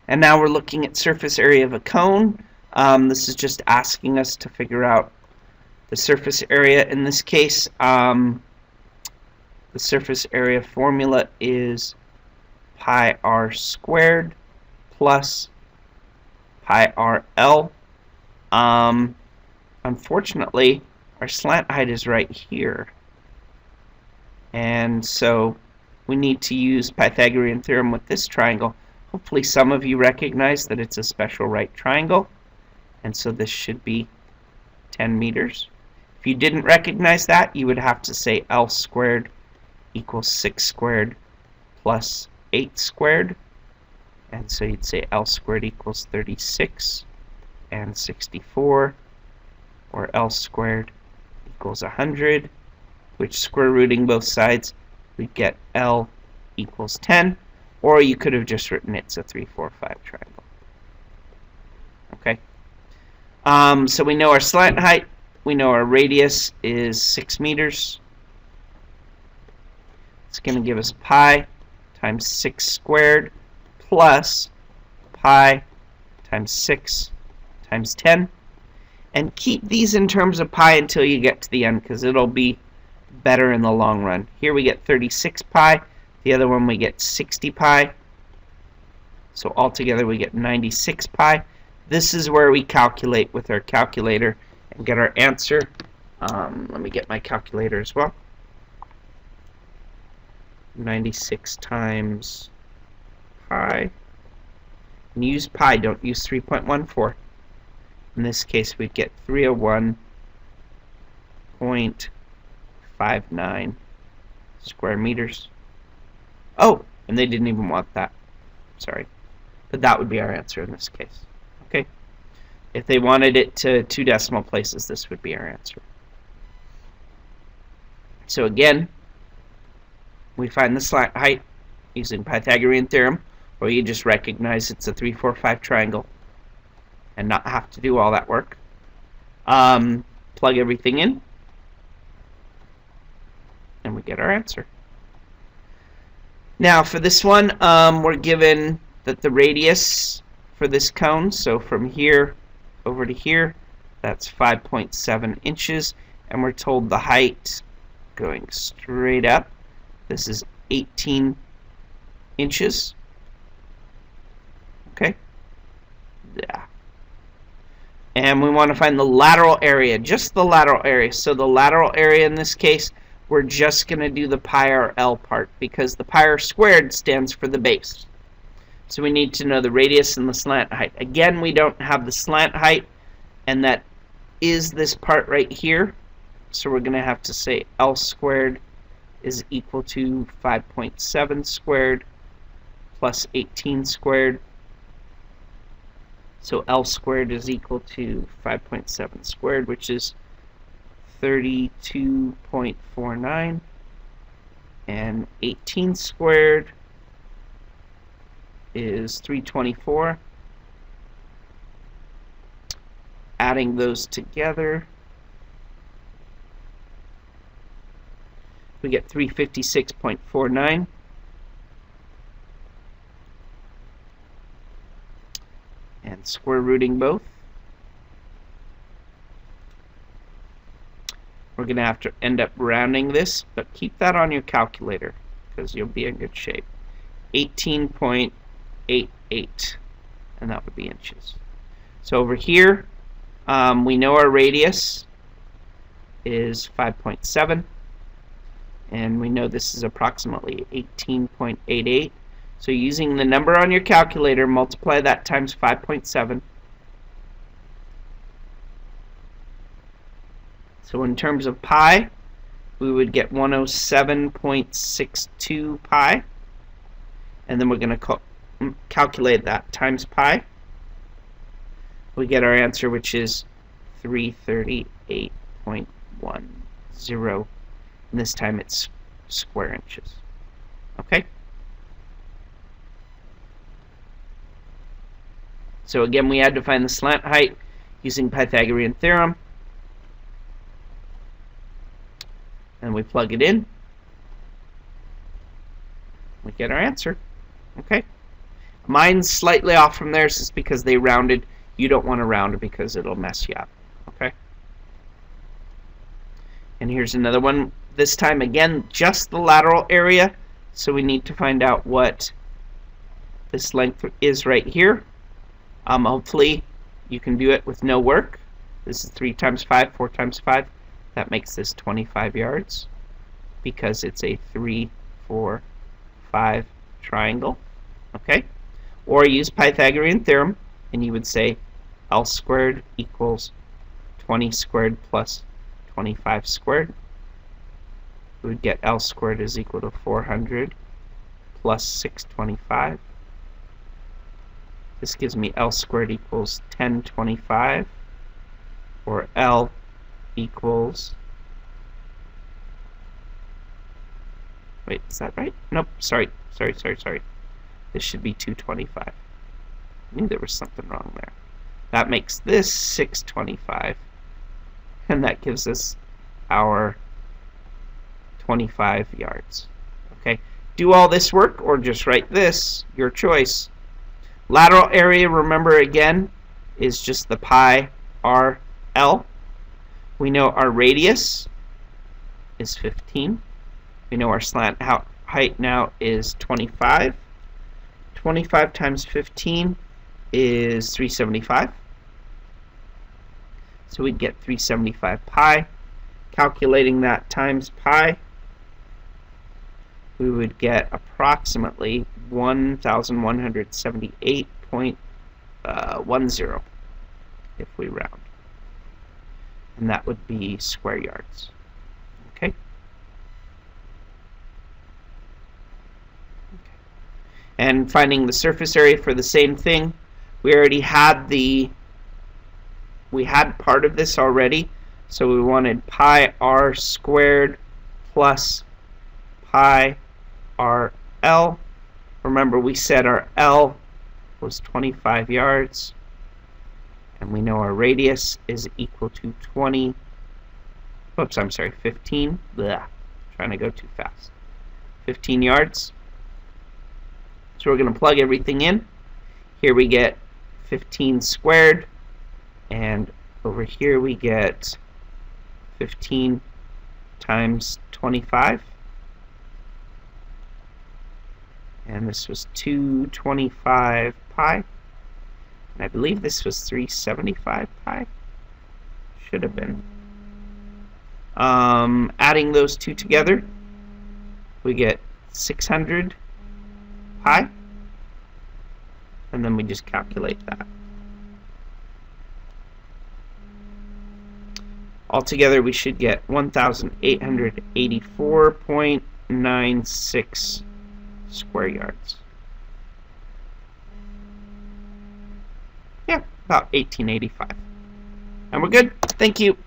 And now we're looking at surface area of a cone. This is just asking us to figure out the surface area. In this case, the surface area formula is pi r squared plus pi rl. Unfortunately, our slant height is right here. And so we need to use Pythagorean theorem with this triangle. Hopefully some of you recognize that it's a special right triangle. And so this should be 10 meters. If you didn't recognize that, you would have to say L squared equals 6 squared plus 8 squared. And so you'd say L squared equals 36 and 64, or L squared equals 100, which square rooting both sides, we get L equals 10, or you could have just written it's a 3, 4, 5 triangle. Okay. So we know our slant height, we know our radius is 6 meters. It's going to give us pi times 6 squared plus pi times 6 times 10. And keep these in terms of pi until you get to the end, because it'll be better in the long run. Here we get 36 pi. The other one we get 60 pi. So altogether we get 96 pi. This is where we calculate with our calculator and get our answer. Let me get my calculator as well. 96 times pi. And use pi, don't use 3.14. In this case, we'd get 301.59 square meters. Oh, and they didn't even want that. Sorry. But that would be our answer in this case. Okay? If they wanted it to 2 decimal places, this would be our answer. So again, we find the slant height using Pythagorean theorem, or you just recognize it's a 3, 4, 5 triangle and not have to do all that work. Plug everything in, and we get our answer. Now for this one, we're given that the radius for this cone, so from here over to here, that's 5.7 inches, and we're told the height going straight up, this is 18 inches. Okay? Yeah. And we want to find the lateral area, just the lateral area. So the lateral area in this case, we're just going to do the pi r L part, because the pi r squared stands for the base. So we need to know the radius and the slant height. Again, we don't have the slant height, and that is this part right here. So we're going to have to say L squared is equal to 5.7 squared plus 18 squared. So L squared is equal to 5.7 squared, which is 32.49. And 18 squared is 324. Adding those together, we get 356.49. And square rooting both. We're going to have to end up rounding this, but keep that on your calculator because you'll be in good shape. 18.88, and that would be inches. So over here, we know our radius is 5.7, and we know this is approximately 18.88. So using the number on your calculator, multiply that times 5.7. So in terms of pi, we would get 107.62 pi. And then we're going to calculate that times pi. We get our answer, which is 338.10. And this time it's square inches. Okay? So again, we had to find the slant height using Pythagorean theorem. And we plug it in. We get our answer. Okay? Mine's slightly off from theirs just because they rounded. You don't want to round it because it'll mess you up. Okay? And here's another one. This time, again, just the lateral area. So we need to find out what this length is right here. Hopefully, you can do it with no work. This is 3 times 5, 4 times 5. That makes this 25 yards because it's a 3, 4, 5 triangle. Okay? Or use Pythagorean theorem, and you would say L squared equals 20 squared plus 25 squared. We would get L squared is equal to 400 plus 625. This gives me L squared equals 1025, or L equals, wait, is that right? Nope, sorry. This should be 225. I knew there was something wrong there. That makes this 625, and that gives us our 25 yards. Okay, do all this work or just write this, your choice. Lateral area, remember again, is just the pi r l. We know our radius is 15. We know our slant height now is 25. 25 times 15 is 375. So we'd get 375 pi. Calculating that times pi, we would get approximately 1,178.10 if we round. And that would be square yards. Okay? And finding the surface area for the same thing, we already had part of this already, so we wanted pi r squared plus pi r l. Remember, we said our L was 25 yards, and we know our radius is equal to 15. Blah, trying to go too fast. 15 yards. So we're going to plug everything in. Here we get 15 squared, and over here we get 15 times 25. And this was 225 pi. And I believe this was 375 pi. Should have been. Adding those two together, we get 600 pi. And then we just calculate that. Altogether, we should get 1,884.96 square yards. Yeah, about 1885. And we're good. Thank you.